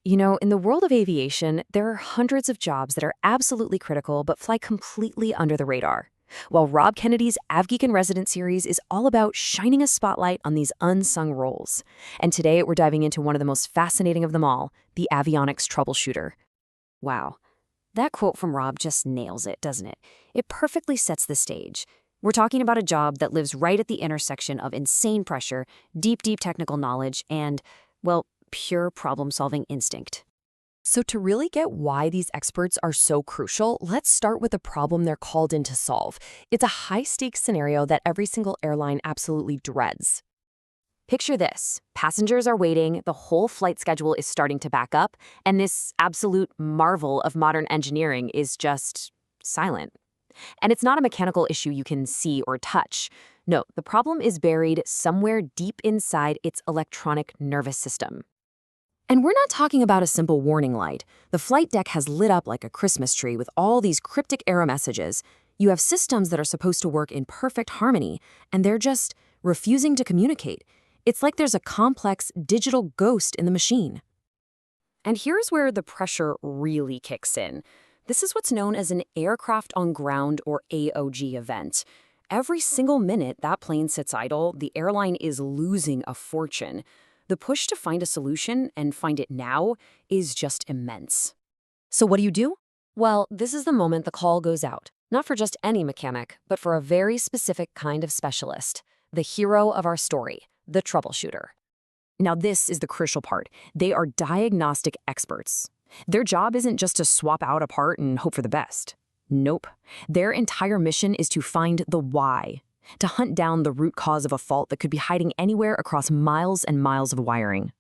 You know, in the world of aviation, there are hundreds of jobs that are absolutely critical but fly completely under the radar. Well, Rob Kennedy's AvGeek in Resident series is all about shining a spotlight on these unsung roles. And today we're diving into one of the most fascinating of them all, the Avionics Troubleshooter. Wow, that quote from Rob just nails it, doesn't it? It perfectly sets the stage. We're talking about a job that lives right at the intersection of insane pressure, deep technical knowledge, and, well, pure problem-solving instinct. So to really get why these experts are so crucial, let's start with the problem they're called in to solve. It's a high-stakes scenario that every single airline absolutely dreads. Picture this. Passengers are waiting, the whole flight schedule is starting to back up, and this absolute marvel of modern engineering is just silent. And it's not a mechanical issue you can see or touch. No, the problem is buried somewhere deep inside its electronic nervous system. And we're not talking about a simple warning light. The flight deck has lit up like a Christmas tree with all these cryptic error messages. You have systems that are supposed to work in perfect harmony, and they're just refusing to communicate. It's like there's a complex digital ghost in the machine. And here's where the pressure really kicks in. This is what's known as an aircraft on ground or AOG event. Every single minute that plane sits idle, the airline is losing a fortune. The push to find a solution, and find it now, is just immense. So what do? Well, this is the moment the call goes out. Not for just any mechanic, but for a very specific kind of specialist. The hero of our story, the troubleshooter. Now this is the crucial part. They are diagnostic experts. Their job isn't just to swap out a part and hope for the best. Nope. Their entire mission is to find the why. To hunt down the root cause of a fault that could be hiding anywhere across miles and miles of wiring.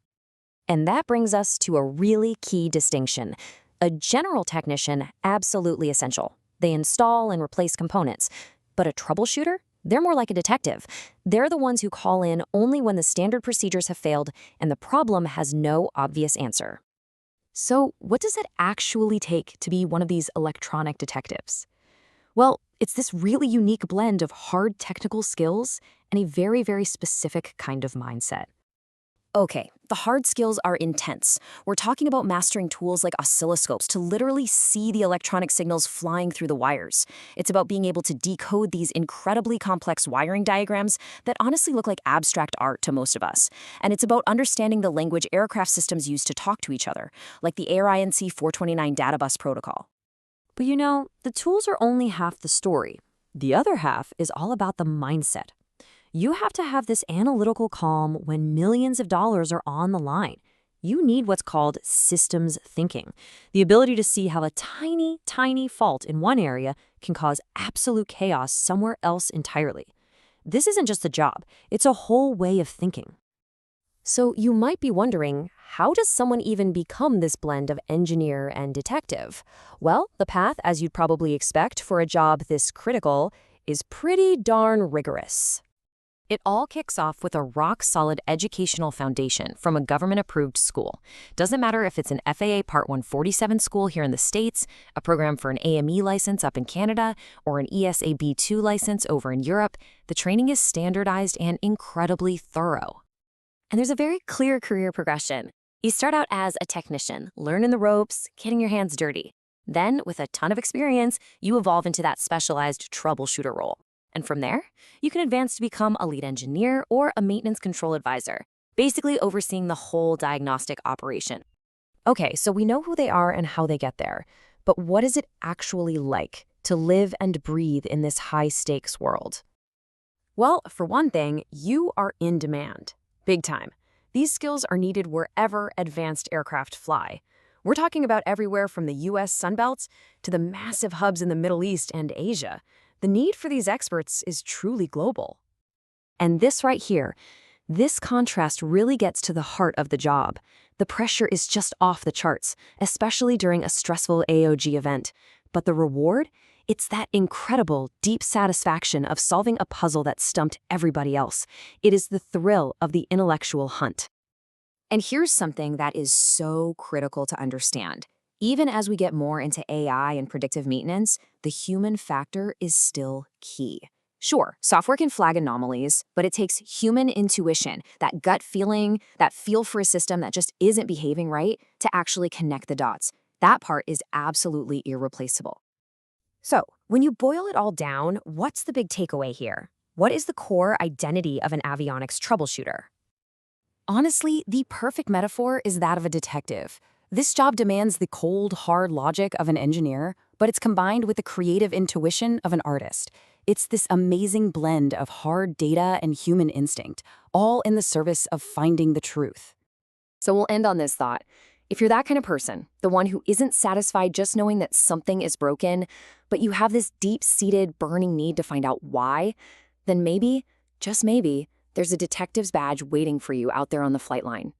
And that brings us to a really key distinction. A general technician, absolutely essential. They install and replace components. But a troubleshooter? They're more like a detective. They're the ones who call in only when the standard procedures have failed and the problem has no obvious answer. So what does it actually take to be one of these electronic detectives? Well, it's this really unique blend of hard technical skills and a very specific kind of mindset. Okay, the hard skills are intense. We're talking about mastering tools like oscilloscopes to literally see the electronic signals flying through the wires. It's about being able to decode these incredibly complex wiring diagrams that honestly look like abstract art to most of us. And it's about understanding the language aircraft systems use to talk to each other, like the AIRINC 429 data bus protocol. But you know, the tools are only half the story. The other half is all about the mindset. You have to have this analytical calm when millions of dollars are on the line. You need what's called systems thinking, the ability to see how a tiny fault in one area can cause absolute chaos somewhere else entirely. This isn't just a job, it's a whole way of thinking. So you might be wondering, how does someone even become this blend of engineer and detective? Well, the path, as you'd probably expect for a job this critical, is pretty darn rigorous. It all kicks off with a rock-solid educational foundation from a government-approved school. Doesn't matter if it's an FAA Part 147 school here in the States, a program for an AME license up in Canada, or an ESA B2 license over in Europe, the training is standardized and incredibly thorough. And there's a very clear career progression. You start out as a technician, learning the ropes, getting your hands dirty. Then, with a ton of experience, you evolve into that specialized troubleshooter role. And from there, you can advance to become a lead engineer or a maintenance control advisor, basically overseeing the whole diagnostic operation. Okay, so we know who they are and how they get there. But what is it actually like to live and breathe in this high-stakes world? Well, for one thing, you are in demand. Big time. These skills are needed wherever advanced aircraft fly. We're talking about everywhere from the U.S. Sunbelt to the massive hubs in the Middle East and Asia. The need for these experts is truly global. And this right here, this contrast really gets to the heart of the job. The pressure is just off the charts, especially during a stressful AOG event. But the reward? It's that incredible, deep satisfaction of solving a puzzle that stumped everybody else. It is the thrill of the intellectual hunt. And here's something that is so critical to understand. Even as we get more into AI and predictive maintenance, the human factor is still key. Sure, software can flag anomalies, but it takes human intuition, that gut feeling, that feel for a system that just isn't behaving right, to actually connect the dots. That part is absolutely irreplaceable. So, when you boil it all down, what's the big takeaway here? What is the core identity of an avionics troubleshooter? Honestly, the perfect metaphor is that of a detective. This job demands the cold, hard logic of an engineer, but it's combined with the creative intuition of an artist. It's this amazing blend of hard data and human instinct, all in the service of finding the truth. So we'll end on this thought. If you're that kind of person, the one who isn't satisfied just knowing that something is broken, but you have this deep-seated, burning need to find out why, then maybe, just maybe, there's a detective's badge waiting for you out there on the flight line.